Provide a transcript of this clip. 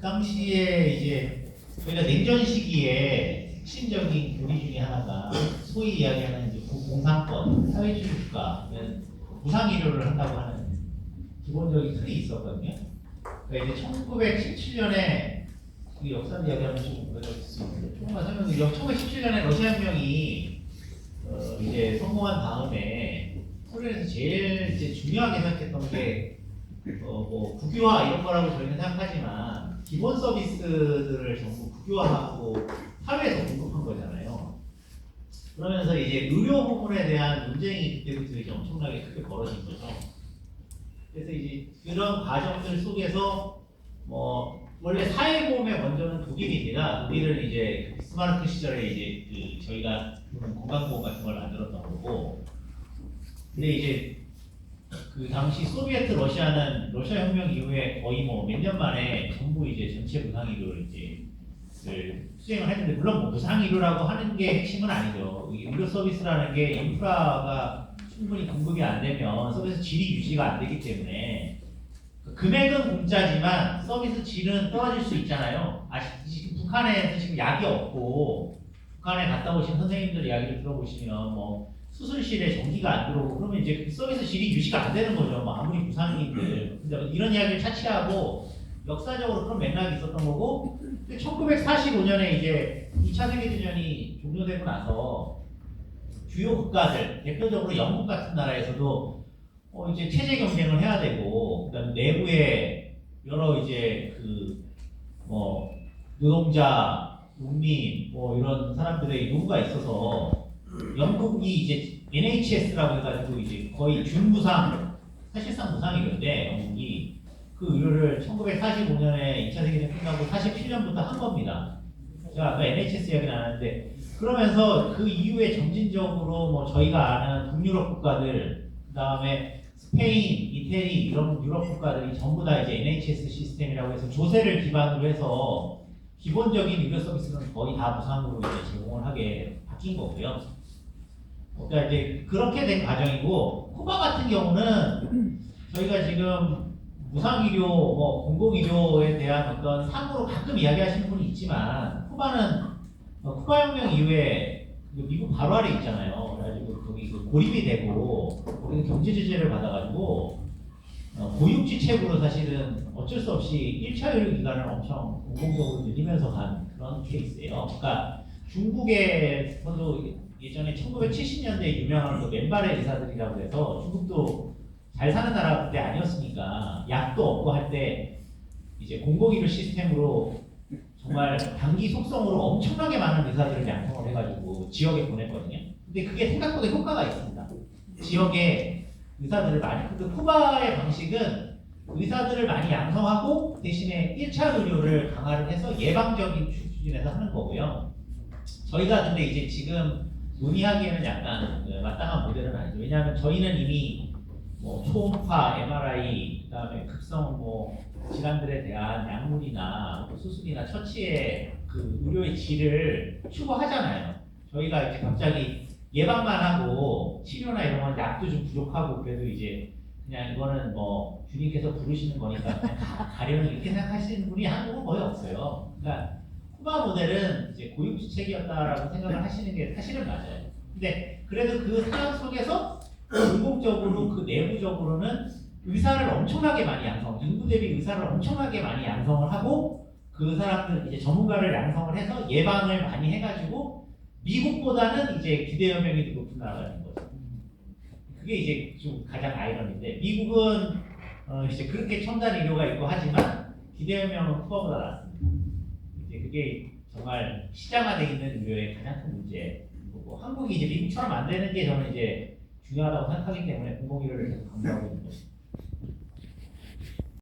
당시에 이제 저희가 냉전 시기에 핵심적인 교리 중에 하나가 소위 이야기하는 이제 공산권, 사회주의 국가는 무상의료를 한다고 하는 기본적인 틀이 있었거든요. 그러니까 이제 1917년에 그 역사를 이야기하면 좀 어려울 수 있는데 조금만 설명을 1917년에 러시아 혁명이 이제 성공한 다음에 소련에서 제일 이제 중요하게 생각했던 게 뭐 국유화 이런 거라고 저희는 생각하지만 기본 서비스들을 전부 국유화하고 사회에서 공급한 거잖아요. 그러면서 이제 의료 부분에 대한 논쟁이 그때부터 이제 엄청나게 크게 벌어진 거죠. 그래서 이제 그런 과정들 속에서 뭐 원래 사회보험의 원조는 독일입니다. 독일은 이제 비스마르크 시절에 이제 그 저희가 건강보험 같은 걸 만들었던 거고, 근데 이제 그 당시 소비에트 러시아는 러시아 혁명 이후에 거의 뭐 몇 년 만에 전부 이제 전체 무상의료를 이제 수행을 했는데, 물론 뭐 무상의료라고 하는 게 핵심은 아니죠. 이 의료 서비스라는 게 인프라가 충분히 공급이 안 되면 서비스 질이 유지가 안 되기 때문에 금액은 공짜지만 서비스 질은 떨어질 수 있잖아요. 지금 북한에서 지금 약이 없고 북한에 갔다 오신 선생님들 이야기를 들어보시면 뭐 수술실에 전기가 안 들어오고 그러면 이제 그 서비스 질이 유지가 안 되는 거죠. 뭐 아무리 무상인들. 근데 이런 이야기를 차치하고 역사적으로 그런 맥락이 있었던 거고, 1945년에 이제 2차 세계대전이 종료되고 나서 주요 국가들, 대표적으로 영국 같은 나라에서도 이제 체제 경쟁을 해야 되고, 그다음에 내부에 여러 이제 그 뭐 노동자, 농민 뭐 이런 사람들의 요구가 있어서 영국이 이제 NHS라고 해가지고 이제 거의 준무상, 사실상 무상의료인데 영국이 그 의료를 1945년에 2차 세계대전 끝나고 47년부터 한 겁니다. 제가 아까 NHS 이야기는 안 하는데, 그러면서 그 이후에 점진적으로 뭐 저희가 아는 북유럽 국가들, 그 다음에 스페인, 이태리 이런 유럽 국가들이 전부 다 이제 NHS 시스템이라고 해서 조세를 기반으로 해서 기본적인 의료 서비스는 거의 다 무상으로 이제 제공을 하게 바뀐 거고요. 그러니까 이제 그렇게 된 과정이고, 쿠바 같은 경우는 저희가 지금 무상의료, 뭐 공공의료에 대한 어떤 상으로 가끔 이야기하시는 분이 있지만, 쿠바는 쿠바 혁명 이후에 미국 바로 아래 있잖아요. 그래가지고 거기 고립이 되고 거기는 경제 제재를 받아가지고 고육지책으로 사실은 어쩔 수 없이 1차 의료 기간을 엄청 공공적으로 늘리면서 간 그런 케이스예요. 그러니까 중국에서도 예전에 1970년대에 유명한 그 맨발의 의사들이라고 해서, 중국도 잘 사는 나라 그때 아니었으니까 약도 없고 할 때 이제 공공의료 시스템으로 정말 단기 속성으로 엄청나게 많은 의사들을 양성을 해가지고 지역에 보냈거든요. 근데 그게 생각보다 효과가 있습니다. 지역에 의사들을 많이, 그 쿠바의 방식은 의사들을 많이 양성하고 대신에 1차 의료를 강화를 해서 예방적인 수준에서 하는 거고요. 저희가 근데 이제 지금 논의하기에는 약간 마땅한 모델은 아니죠. 왜냐하면 저희는 이미 뭐 초음파, MRI, 그다음에 급성 뭐 질환들에 대한 약물이나 수술이나 처치의 그 의료의 질을 추구하잖아요. 저희가 이제 갑자기 예방만 하고 치료나 이런 건 약도 좀 부족하고 그래도 이제 그냥 이거는 뭐 주님께서 부르시는 거니까 그냥 가려는 이렇게 생각하시는 분이 한국은 거의 없어요. 그러니까 쿠바 모델은 이제 고육지책이었다라고 생각을 하시는 게 사실은 맞아요. 근데 그래도 그 상황 속에서 공공적으로 그 내부적으로는 의사를 엄청나게 많이 양성, 인구 대비 의사를 엄청나게 많이 양성을 하고 그 사람들 이제 전문가를 양성을 해서 예방을 많이 해가지고 미국보다는 이제 기대감염이 높은 나라가 된 거죠. 그게 이제 좀 가장 아이러니인데, 미국은 이제 그렇게 첨단 의료가 있고 하지만 기대감염은 쿠바보다 낫습니다. 이제 그게 정말 시장화되어 있는 의료의 가장 큰 문제고, 한국이 이제 미국처럼 안 되는 게 저는 이제 중요하다고 생각하기 때문에 공공의료를 계속 강조하고 있는 거죠.